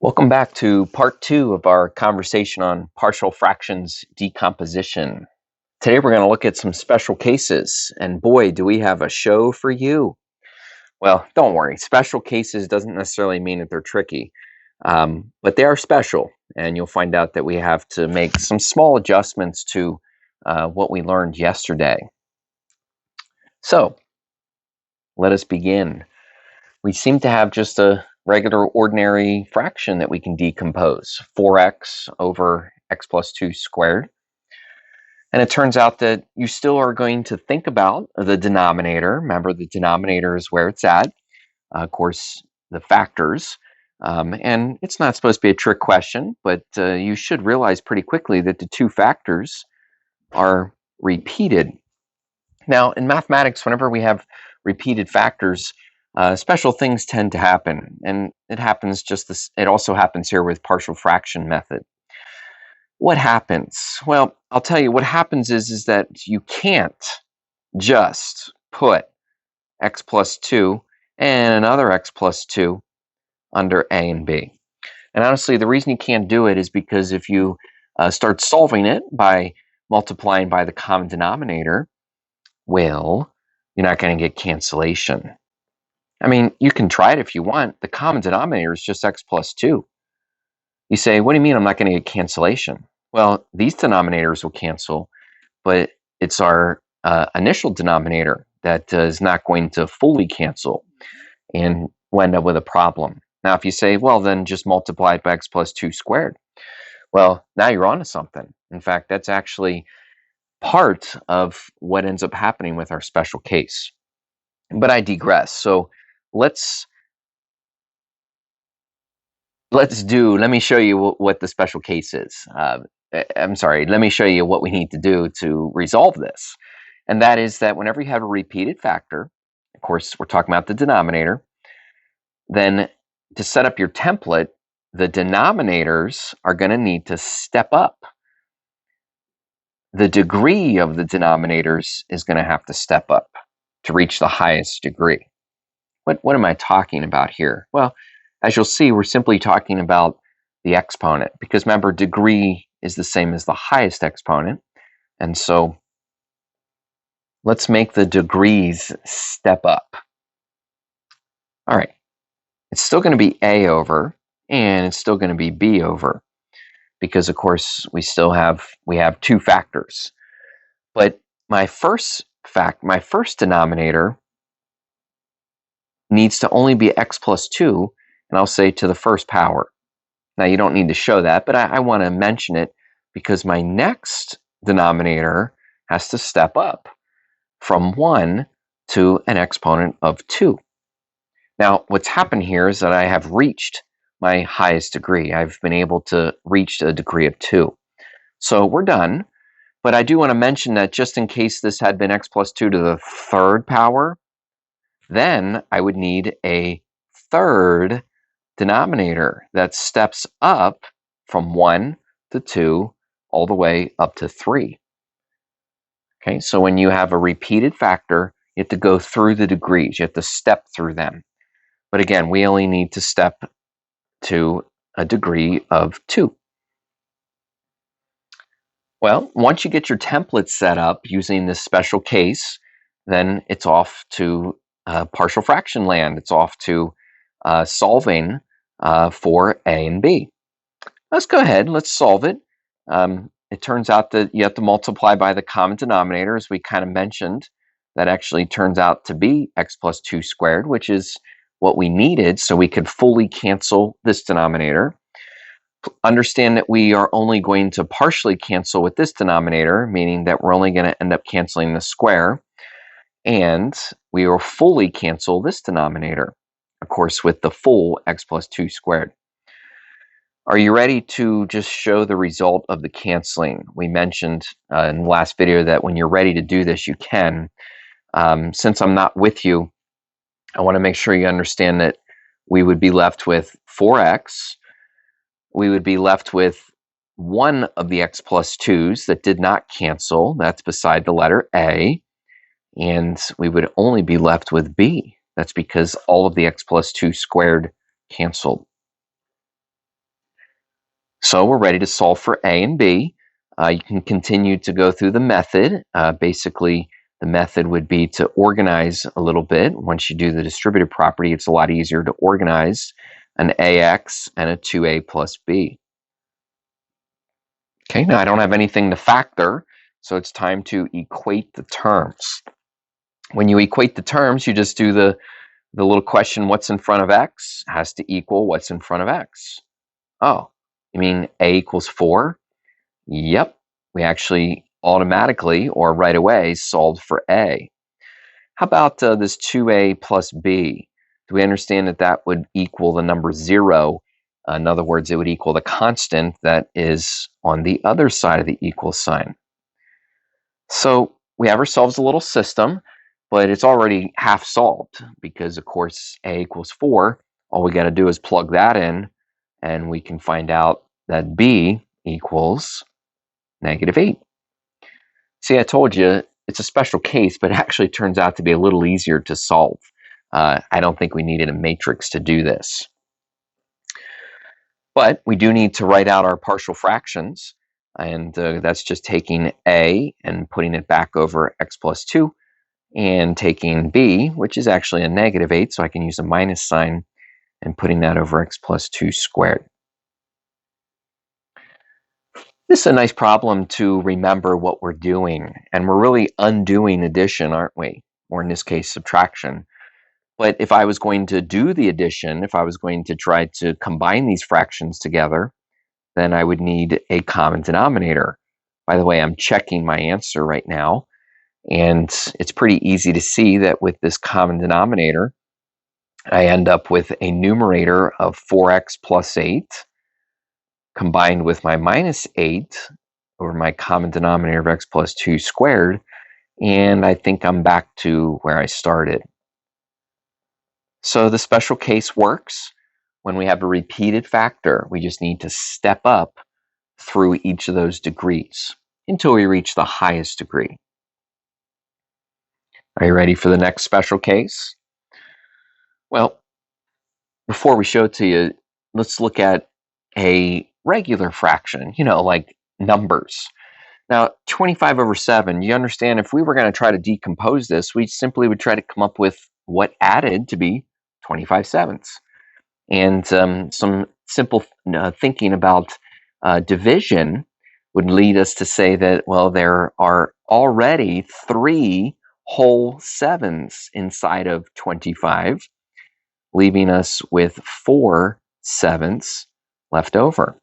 Welcome back to part 2 of our conversation on partial fractions decomposition. Today we're going to look at some special cases, and boy, do we have a show for you. Well, don't worry, special cases doesn't necessarily mean that they're tricky, but they are special, and you'll find out that we have to make some small adjustments to what we learned yesterday. So, let us begin. We seem to have just a regular ordinary fraction that we can decompose, 4x over x plus 2 squared. And it turns out that you still are going to think about the denominator. Remember, the denominator is where it's at. Of course, the factors. And it's not supposed to be a trick question, but you should realize pretty quickly that the two factors are repeated. Now, in mathematics, whenever we have repeated factors, special things tend to happen, and it happens just this. It also happens here with partial fraction method. What happens? Well, I'll tell you. What happens is that you can't just put x plus 2 and another x plus 2 under a and b. And honestly, the reason you can't do it is because if you start solving it by multiplying by the common denominator, well, you're not going to get cancellation. I mean, you can try it if you want. The common denominator is just x plus 2. You say, what do you mean I'm not going to get cancellation? Well, these denominators will cancel, but it's our initial denominator that is not going to fully cancel, and we'll end up with a problem. Now, if you say, well, then just multiply it by x plus 2 squared. Well, now you're onto something. In fact, that's actually part of what ends up happening with our special case. But I digress. So let's let me show you what the special case is. I'm sorry, let me show you what we need to do to resolve this. And that is that whenever you have a repeated factor, of course, we're talking about the denominator, then to set up your template, the denominators are going to need to step up. The degree of the denominators is going to have to step up to reach the highest degree. What am I talking about here? Well, as you'll see, we're simply talking about the exponent, because remember, degree is the same as the highest exponent. And so let's make the degrees step up. All right, it's still going to be a over, and it's still going to be b over, because of course we have two factors. But my first denominator needs to only be x plus 2, and I'll say to the first power. Now, you don't need to show that, but I want to mention it because my next denominator has to step up from 1 to an exponent of 2. Now, what's happened here is that I have reached my highest degree. I've been able to reach a degree of 2. So we're done, but I do want to mention that just in case this had been x plus 2 to the third power, then I would need a third denominator that steps up from 1 to 2 all the way up to 3. Okay, so when you have a repeated factor, you have to go through the degrees. You have to step through them. But again, we only need to step to a degree of 2. Well, once you get your template set up using this special case, then it's off to partial fraction land. It's off to solving for a and b. Let's go ahead. Let's solve it. It turns out that you have to multiply by the common denominator, as we kind of mentioned. That actually turns out to be x plus 2 squared, which is what we needed so we could fully cancel this denominator. Understand that we are only going to partially cancel with this denominator, meaning that we're only going to end up canceling the square. And we will fully cancel this denominator, of course, with the full x plus 2 squared. Are you ready to just show the result of the canceling? We mentioned in the last video that when you're ready to do this, you can. Since I'm not with you, I want to make sure you understand that we would be left with 4x. We would be left with one of the x plus 2's that did not cancel. That's beside the letter a. And we would only be left with b. That's because all of the x plus 2 squared canceled. So we're ready to solve for A and B. You can continue to go through the method. Basically, the method would be to organize a little bit. Once you do the distributive property, it's a lot easier to organize an AX and a 2A plus B. Okay, now I don't have anything to factor, so it's time to equate the terms. When you equate the terms, you just do the little question, what's in front of X has to equal what's in front of X. Oh, you mean A equals 4? Yep, we actually automatically or right away solved for A. How about this 2A plus B? Do we understand that that would equal the number 0? In other words, it would equal the constant that is on the other side of the equal sign. So we have ourselves a little system, but it's already half solved because, of course, A equals 4. All we got to do is plug that in, and we can find out that B equals -8. See, I told you it's a special case, but it actually turns out to be a little easier to solve. I don't think we needed a matrix to do this. But we do need to write out our partial fractions, and that's just taking A and putting it back over x plus 2, and taking B, which is actually a -8, so I can use a minus sign, and putting that over x plus 2 squared. This is a nice problem to remember what we're doing, and we're really undoing addition, aren't we? Or in this case, subtraction. But if I was going to do the addition, if I was going to try to combine these fractions together, then I would need a common denominator. By the way, I'm checking my answer right now, and it's pretty easy to see that with this common denominator, I end up with a numerator of 4x plus 8 combined with my -8 over my common denominator of x plus 2 squared, and I think I'm back to where I started. So the special case works when we have a repeated factor. We just need to step up through each of those degrees until we reach the highest degree. Are you ready for the next special case? Well, before we show it to you, let's look at a regular fraction, like numbers. Now, 25 over 7, you understand if we were going to try to decompose this, we simply would try to come up with what added to be 25 sevenths. And some simple thinking about division would lead us to say that, well, there are already 3 whole sevens inside of 25, leaving us with 4 sevenths left over.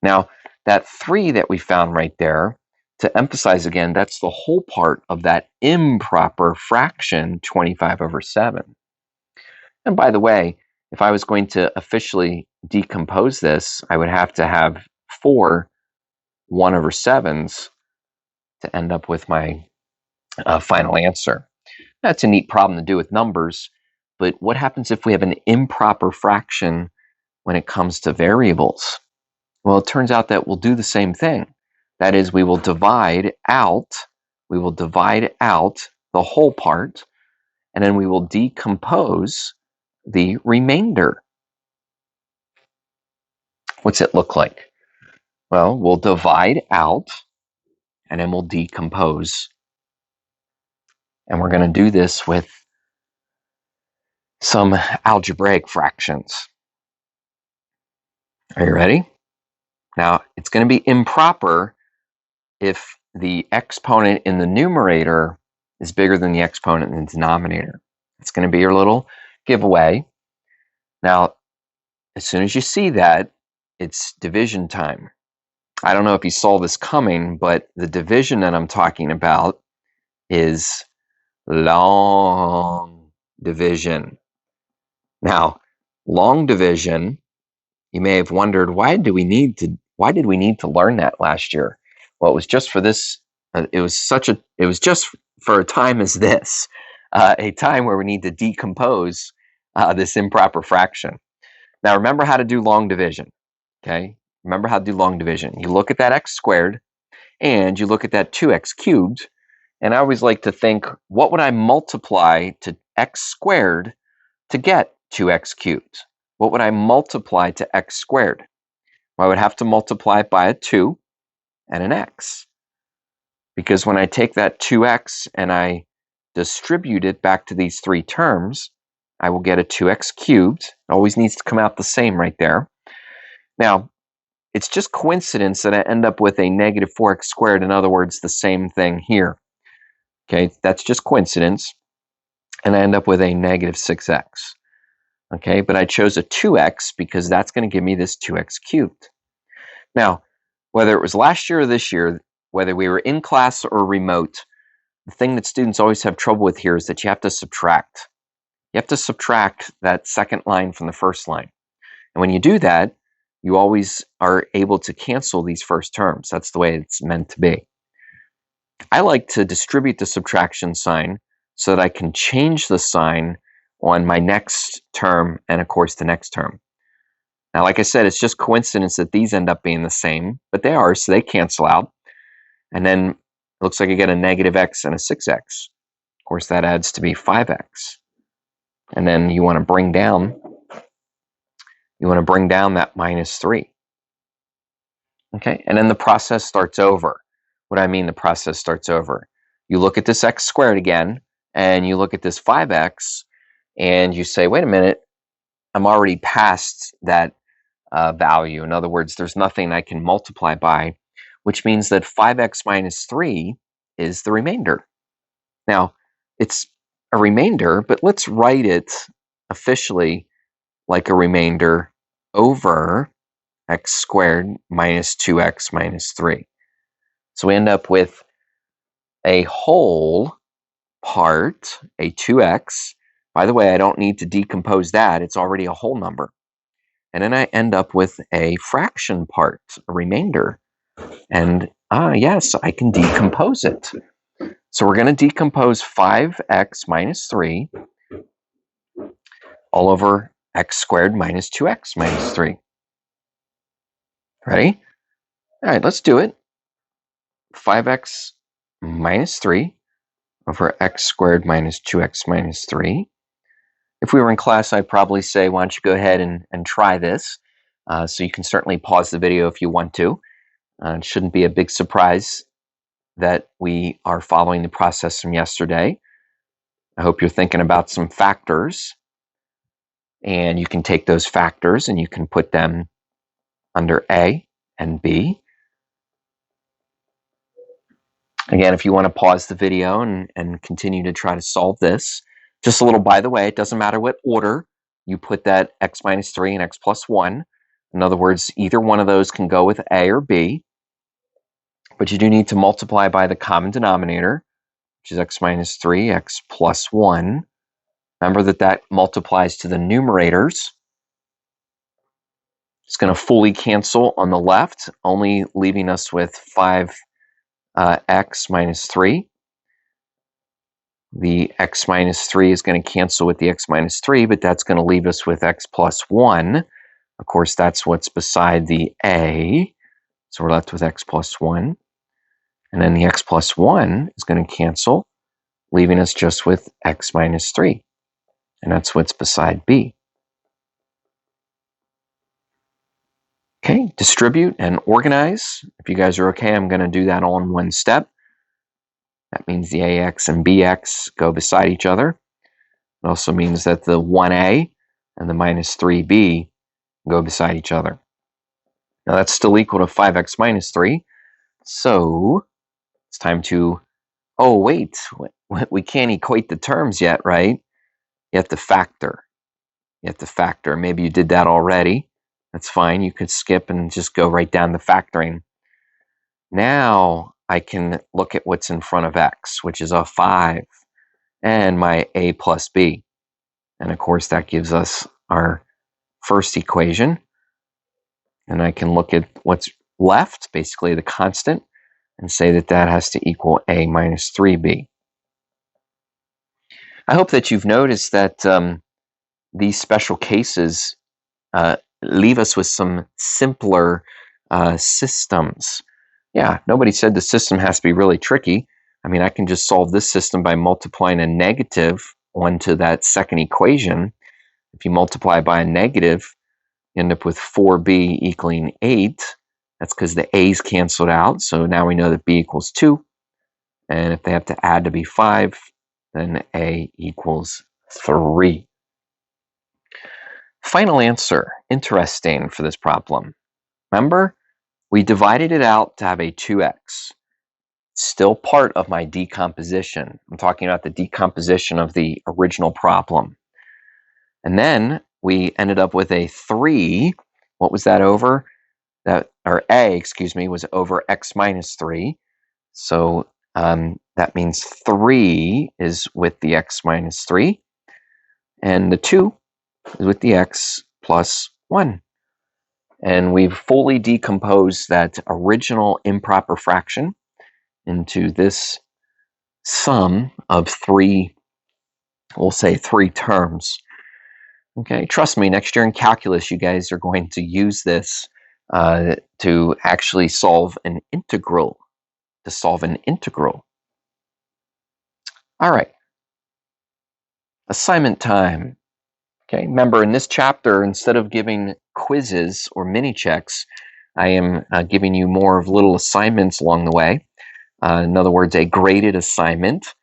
Now, that 3 that we found right there, to emphasize again, that's the whole part of that improper fraction, 25 over 7. And by the way, if I was going to officially decompose this, I would have to have 4 1 over 7s to end up with my final answer. That's a neat problem to do with numbers, but what happens if we have an improper fraction when it comes to variables? Well, it turns out that we'll do the same thing. That is, we will divide out the whole part, and then we will decompose the remainder. What's it look like? Well, we'll divide out, and then we'll decompose. And we're going to do this with some algebraic fractions. Are you ready? Now, it's going to be improper if the exponent in the numerator is bigger than the exponent in the denominator. It's going to be your little giveaway. Now, as soon as you see that, it's division time. I don't know if you saw this coming, but the division that I'm talking about is long division. Now, long division, you may have wondered, why did we need to learn that last year? Well, it was just for this. It was just for a time as this, a time where we need to decompose this improper fraction. Now, remember how to do long division. Okay, remember how to do long division. You look at that x squared, and you look at that 2x cubed, and I always like to think, what would I multiply to x squared to get 2x cubed? What would I multiply to x squared? Well, I would have to multiply it by a 2 and an x. Because when I take that 2x and I distribute it back to these three terms, I will get a 2x cubed. It always needs to come out the same right there. Now, it's just coincidence that I end up with a negative 4x squared. In other words, the same thing here. Okay, that's just coincidence. And I end up with a negative 6x. Okay, but I chose a 2x because that's going to give me this 2x cubed. Now, whether it was last year or this year, whether we were in class or remote, the thing that students always have trouble with here is that you have to subtract. You have to subtract that second line from the first line. And when you do that, you always are able to cancel these first terms. That's the way it's meant to be. I like to distribute the subtraction sign so that I can change the sign on my next term and, of course, the next term. Now, like I said, it's just coincidence that these end up being the same, but they are, so they cancel out. And then it looks like I get a negative x and a 6x. Of course, that adds to be 5x. And then you want to bring down that minus 3. Okay, and then the process starts over. What do I mean the process starts over? You look at this x squared again, and you look at this 5x, and you say, wait a minute, I'm already past that value. In other words, there's nothing I can multiply by, which means that 5x minus 3 is the remainder. Now, it's a remainder, but let's write it officially like a remainder over x squared minus 2x minus 3. So we end up with a whole part, a 2x. By the way, I don't need to decompose that. It's already a whole number. And then I end up with a fraction part, a remainder. And yes, I can decompose it. So we're going to decompose 5x minus 3 all over x squared minus 2x minus 3. Ready? All right, let's do it. 5x minus 3 over x squared minus 2x minus 3. If we were in class, I'd probably say, why don't you go ahead and try this? So you can certainly pause the video if you want to. It shouldn't be a big surprise that we are following the process from yesterday. I hope you're thinking about some factors. And you can take those factors and you can put them under A and B. Again, if you want to pause the video and continue to try to solve this, just a little by the way, it doesn't matter what order you put that x minus 3 and x plus 1. In other words, either one of those can go with A or B. But you do need to multiply by the common denominator, which is x minus 3, x plus 1. Remember that multiplies to the numerators. It's going to fully cancel on the left, only leaving us with 5x minus 3. The x minus 3 is going to cancel with the x minus 3, but that's going to leave us with x plus 1. Of course, that's what's beside the A. So we're left with x plus 1. And then the x plus 1 is going to cancel, leaving us just with x minus 3. And that's what's beside B. Okay, distribute and organize. If you guys are okay, I'm going to do that all in one step. That means the AX and BX go beside each other. It also means that the 1A and the minus 3B go beside each other. Now that's still equal to 5x minus 3. So it's time to, oh wait, we can't equate the terms yet, right? You have to factor. Maybe you did that already. That's fine. You could skip and just go right down to factoring. Now I can look at what's in front of x, which is a 5, and my a plus b. And of course, that gives us our first equation. And I can look at what's left, basically the constant, and say that that has to equal a minus 3b. I hope that you've noticed that these special cases leave us with some simpler systems. Yeah, nobody said the system has to be really tricky. I mean, I can just solve this system by multiplying a negative onto that second equation. If you multiply by a negative, You end up with 4b equaling 8. That's because the a's canceled out. So now we know that b equals 2. And if they have to add to be 5, then a equals 3. Final answer. Interesting for this problem. Remember, we divided it out to have a 2x. Still part of my decomposition. I'm talking about the decomposition of the original problem. And then we ended up with a 3. What was that over? Or a, excuse me, was over x minus 3. So that means 3 is with the x minus 3. And the 2 is with the x plus 1. And we've fully decomposed that original improper fraction into this sum of 3, we'll say 3 terms. Okay, trust me, next year in calculus, you guys are going to use this to actually solve an integral. All right, assignment time. Okay, remember in this chapter, instead of giving quizzes or mini checks, I am giving you more of little assignments along the way. In other words, a graded assignment.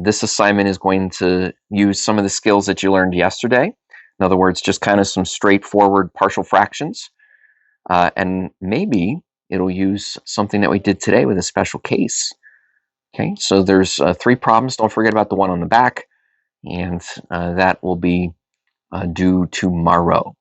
This assignment is going to use some of the skills that you learned yesterday. In other words, just kind of some straightforward partial fractions. And maybe it'll use something that we did today with a special case. Okay, so there's 3 problems. Don't forget about the one on the back. And that will be due tomorrow.